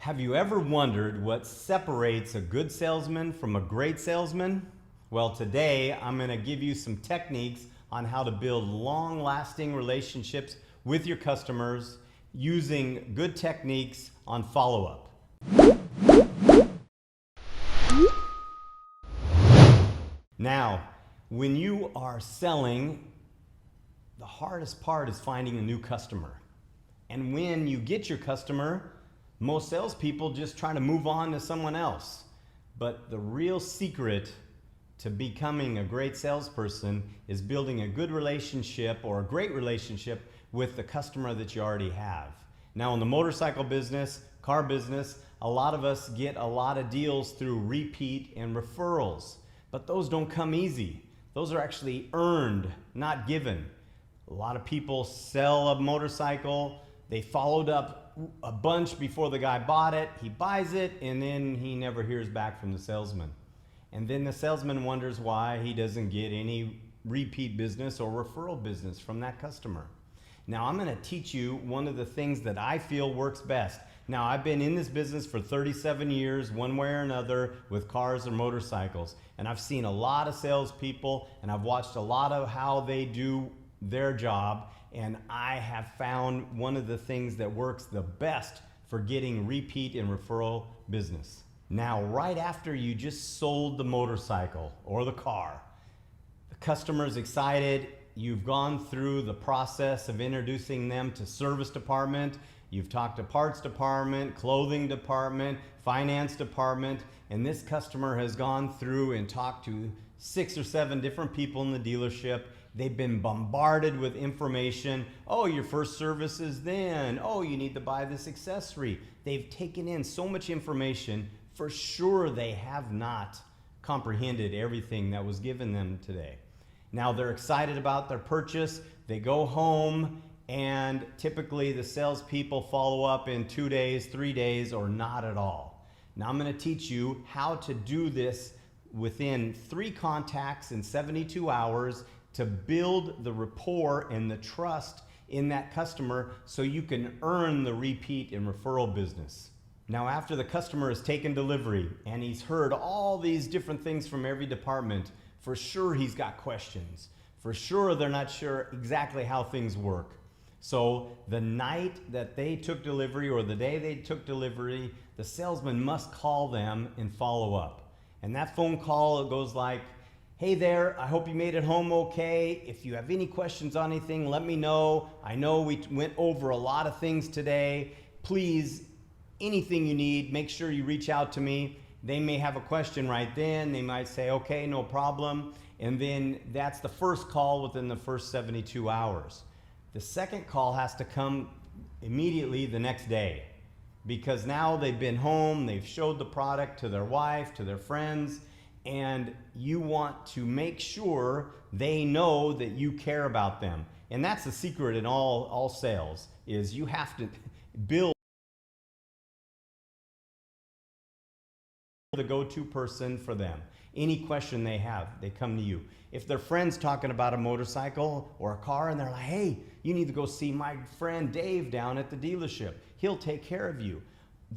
Have you ever wondered what separates a good salesman from a great salesman? Well, today I'm going to give you some techniques on how to build long-lasting relationships with your customers using good techniques on follow-up. Now, when you are selling, the hardest part is finding a new customer. And when you get your customer, most salespeople just try to move on to someone else. But the real secret to becoming a great salesperson is building a good relationship or a great relationship with the customer that you already have. Now in the motorcycle business, car business, a lot of us get a lot of deals through repeat and referrals, but those don't come easy. Those are actually earned, not given. A lot of people sell a motorcycle, they followed up a bunch before the guy bought it, he buys it, and then he never hears back from the salesman. And then the salesman wonders why he doesn't get any repeat business or referral business from that customer. Now I'm going to teach you one of the things that I feel works best. Now I've been in this business for 37 years, one way or another, with cars or motorcycles. And I've seen a lot of salespeople, and I've watched a lot of how they do their job. And I have found one of the things that works the best for getting repeat and referral business. Now, right after you just sold the motorcycle or the car, the customer's excited, you've gone through the process of introducing them to service department, you've talked to parts department, clothing department, finance department, and this customer has gone through and talked to 6 or 7 different people in the dealership. They've been bombarded with information. Oh, your first service is then. Oh, you need to buy this accessory. They've taken in so much information. For sure, they have not comprehended everything that was given them today. Now they're excited about their purchase. They go home, and typically the salespeople follow up in 2 days, 3 days, or not at all. Now I'm going to teach you how to do this within 3 contacts in 72 hours to build the rapport and the trust in that customer so you can earn the repeat and referral business. Now after the customer has taken delivery and he's heard all these different things from every department, for sure he's got questions. For sure they're not sure exactly how things work. So the night that they took delivery or the day they took delivery, the salesman must call them and follow up. And that phone call goes like, "Hey there, I hope you made it home okay. If you have any questions on anything, let me know. I know we went over a lot of things today. Please, anything you need, make sure you reach out to me." They may have a question right then. They might say, "Okay, no problem." And then that's the first call within the first 72 hours. The second call has to come immediately the next day, because now they've been home, they've showed the product to their wife, to their friends, and you want to make sure they know that you care about them. And that's the secret in all sales, is you have to build the go-to person for them. Any question they have, they come to you. If their friend's talking about a motorcycle or a car and they're like, "Hey, you need to go see my friend Dave down at the dealership. He'll take care of you."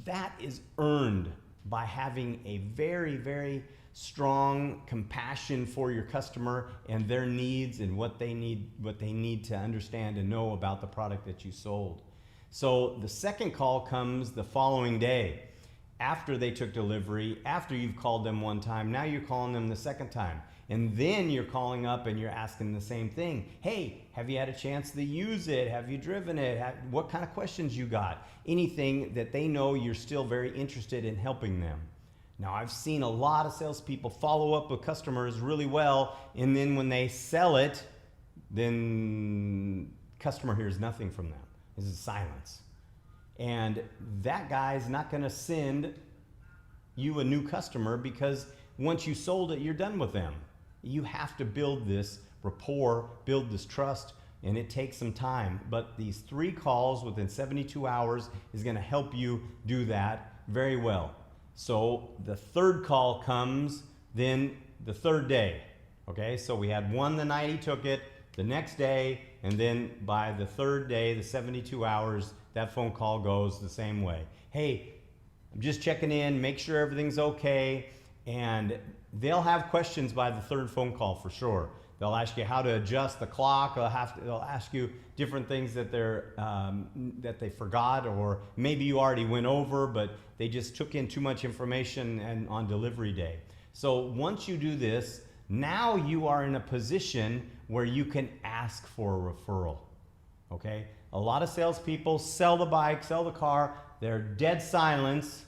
That is earned by having a very, very strong compassion for your customer and their needs and what they need to understand and know about the product that you sold. So the second call comes the following day. After they took delivery, after you've called them one time, now you're calling them the second time. And then you're calling up and you're asking the same thing. "Hey, have you had a chance to use it? Have you driven it? What kind of questions you got?" Anything that they know you're still very interested in helping them. Now I've seen a lot of salespeople follow up with customers really well, and then when they sell it, then customer hears nothing from them. This is silence. And that guy's not going to send you a new customer, because once you sold it, you're done with them. You have to build this rapport, build this trust, and it takes some time. But these 3 calls within 72 hours is going to help you do that very well. So the third call comes then the third day. Okay, so we had one the night he took it, the next day, and then by the third day, the 72 hours, that phone call goes the same way. Hey, I'm just checking in, make sure everything's okay. And they'll have questions by the third phone call for sure. They'll ask you how to adjust the clock. They'll ask you different things that that they forgot, or maybe you already went over, but they just took in too much information on delivery day. So once you do this, now you are in a position where you can ask for a referral. Okay? A lot of salespeople sell the bike, sell the car. They're dead silence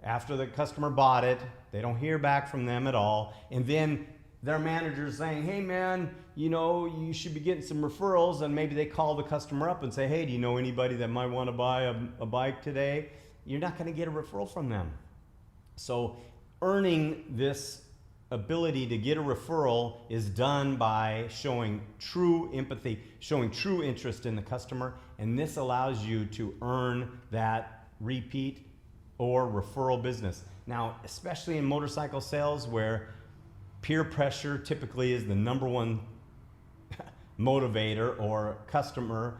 after the customer bought it. They don't hear back from them at all, and then their manager's saying, hey man, you should be getting some referrals, and maybe they call the customer up and say, hey, do you know anybody that might want to buy a bike today? You're not going to get a referral from them. So earning this ability to get a referral is done by showing true empathy, showing true interest in the customer, and this allows you to earn that repeat or referral business. Now, especially in motorcycle sales, where peer pressure typically is the number one motivator or customer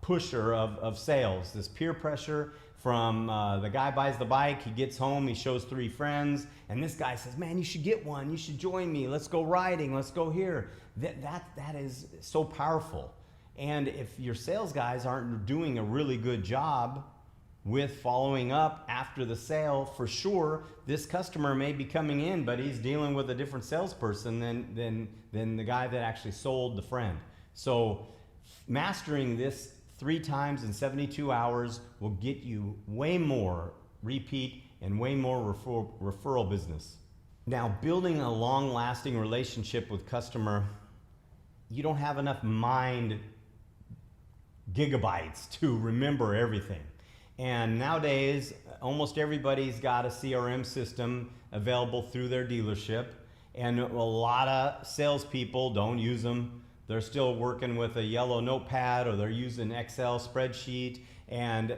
pusher of sales. This peer pressure from the guy buys the bike, he gets home, he shows 3 friends, and this guy says, man, you should get one, you should join me, let's go riding, let's go here. That is so powerful. And if your sales guys aren't doing a really good job with following up after the sale, for sure, this customer may be coming in, but he's dealing with a different salesperson than the guy that actually sold the friend. So mastering this 3 times in 72 hours will get you way more repeat and way more referral business. Now, building a long-lasting relationship with customer, you don't have enough mind gigabytes to remember everything. And nowadays, almost everybody's got a CRM system available through their dealership, and a lot of salespeople don't use them. They're still working with a yellow notepad, or they're using Excel spreadsheet, and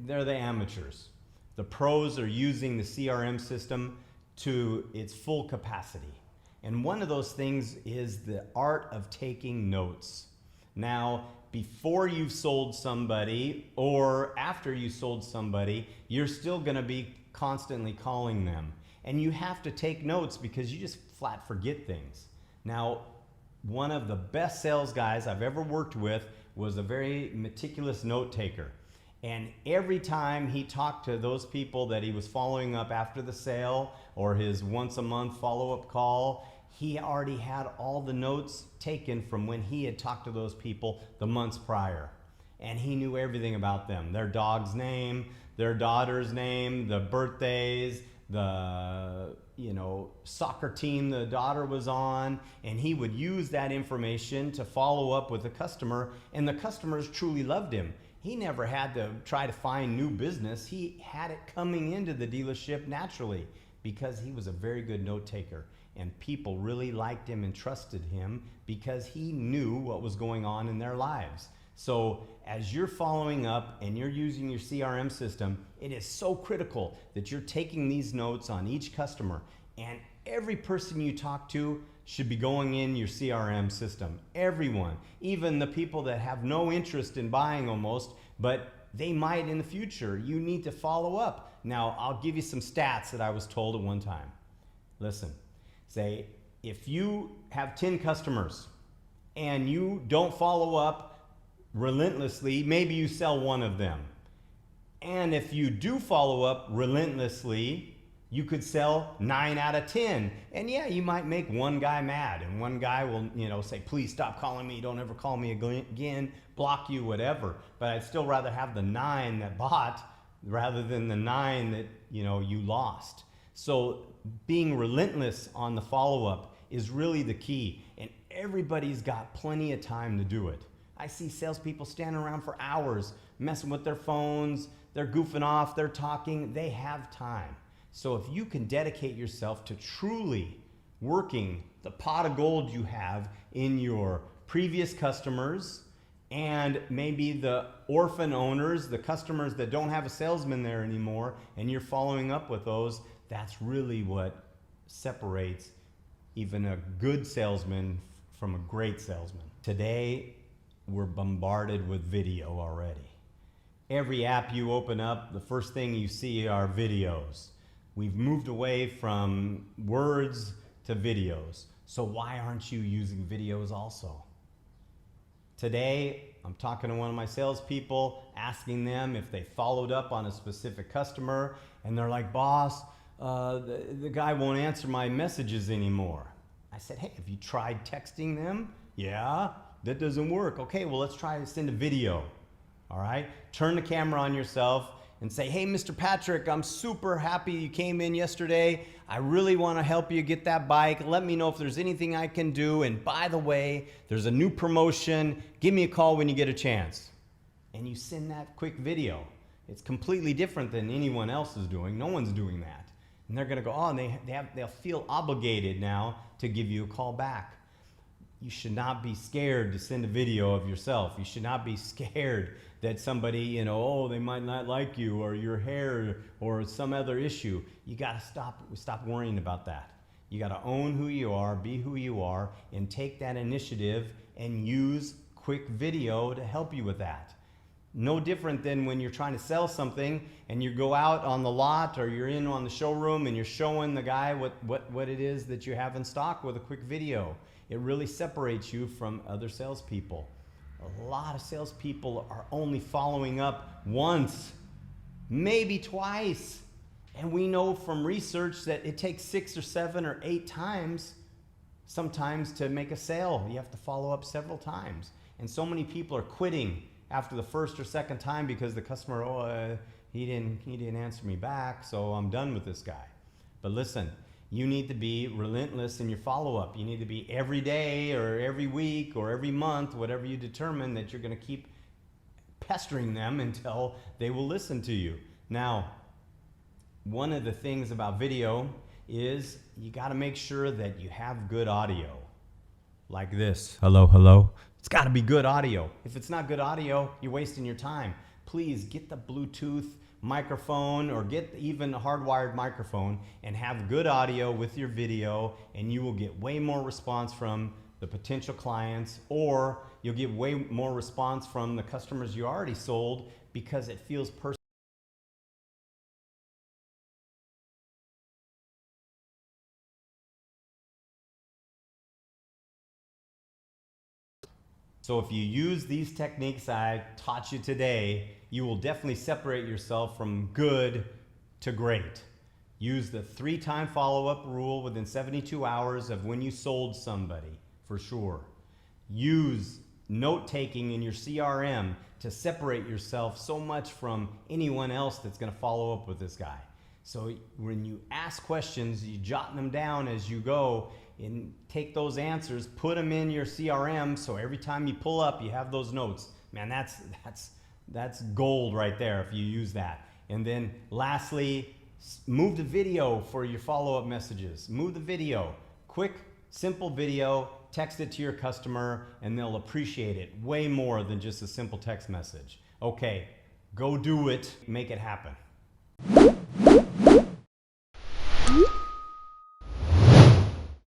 they're the amateurs. The pros are using the CRM system to its full capacity. And one of those things is the art of taking notes. Now, before you've sold somebody or after you sold somebody, you're still going to be constantly calling them. And you have to take notes because you just flat forget things. Now, one of the best sales guys I've ever worked with was a very meticulous note taker. And every time he talked to those people that he was following up after the sale, or his once a month follow-up call, he already had all the notes taken from when he had talked to those people the months prior. And he knew everything about them, their dog's name, their daughter's name, the birthdays, the soccer team the daughter was on, and he would use that information to follow up with the customer, and the customers truly loved him. He never had to try to find new business. He had it coming into the dealership naturally because he was a very good note taker. And people really liked him and trusted him because he knew what was going on in their lives. So as you're following up and you're using your CRM system, it is so critical that you're taking these notes on each customer. And every person you talk to should be going in your CRM system. Everyone, even the people that have no interest in buying almost, but they might in the future. You need to follow up. Now, I'll give you some stats that I was told at one time. Listen. Say, if you have 10 customers and you don't follow up relentlessly, maybe you sell 1 of them. And if you do follow up relentlessly, you could sell 9 out of 10. And yeah, you might make 1 guy mad, and 1 guy will, say, please stop calling me, don't ever call me again, block you, whatever. But I'd still rather have the 9 that bought rather than the 9 that, you lost. So being relentless on the follow-up is really the key, and everybody's got plenty of time to do it. I see salespeople standing around for hours, messing with their phones, they're goofing off, they're talking, they have time. So if you can dedicate yourself to truly working the pot of gold you have in your previous customers, and maybe the orphan owners, the customers that don't have a salesman there anymore, and you're following up with those, that's really what separates even a good salesman from a great salesman. Today, we're bombarded with video already. Every app you open up, the first thing you see are videos. We've moved away from words to videos. So why aren't you using videos also? Today, I'm talking to one of my salespeople, asking them if they followed up on a specific customer, and they're like, boss, the guy won't answer my messages anymore. I said, hey, have you tried texting them? Yeah, that doesn't work. Okay, well, let's try to send a video. All right, turn the camera on yourself and say, hey, Mr. Patrick, I'm super happy you came in yesterday. I really want to help you get that bike. Let me know if there's anything I can do. And by the way, there's a new promotion. Give me a call when you get a chance. And you send that quick video. It's completely different than anyone else is doing. No one's doing that. And they're going to go, oh, and they'll feel obligated now to give you a call back. You should not be scared to send a video of yourself. You should not be scared that somebody, oh, they might not like you or your hair or some other issue. You got to stop worrying about that. You got to own who you are, be who you are, and take that initiative and use quick video to help you with that. No different than when you're trying to sell something and you go out on the lot or you're in on the showroom and you're showing the guy what it is that you have in stock with a quick video. It really separates you from other salespeople. A lot of salespeople are only following up once, maybe twice. And we know from research that it takes 6 or 7 or 8 times sometimes to make a sale. You have to follow up several times. And so many people are quitting after the first or second time because the customer, he didn't answer me back, so I'm done with this guy. But listen, you need to be relentless in your follow-up. You need to be every day or every week or every month, whatever you determine, that you're going to keep pestering them until they will listen to you. Now, one of the things about video is you got to make sure that you have good audio. Like this. Hello, hello. It's got to be good audio. If it's not good audio, you're wasting your time. Please get the Bluetooth microphone or get even a hardwired microphone and have good audio with your video, and you will get way more response from the potential clients, or you'll get way more response from the customers you already sold because it feels personal. So if you use these techniques I taught you today, you will definitely separate yourself from good to great. Use the 3-time follow-up rule within 72 hours of when you sold somebody, for sure. Use note-taking in your CRM to separate yourself so much from anyone else that's going to follow up with this guy. So when you ask questions, you jot them down as you go and take those answers, put them in your CRM, so every time you pull up, you have those notes. Man, that's gold right there if you use that. And then lastly, move the video for your follow-up messages. Move the video. Quick, simple video, text it to your customer, and they'll appreciate it way more than just a simple text message. Okay, go do it, make it happen.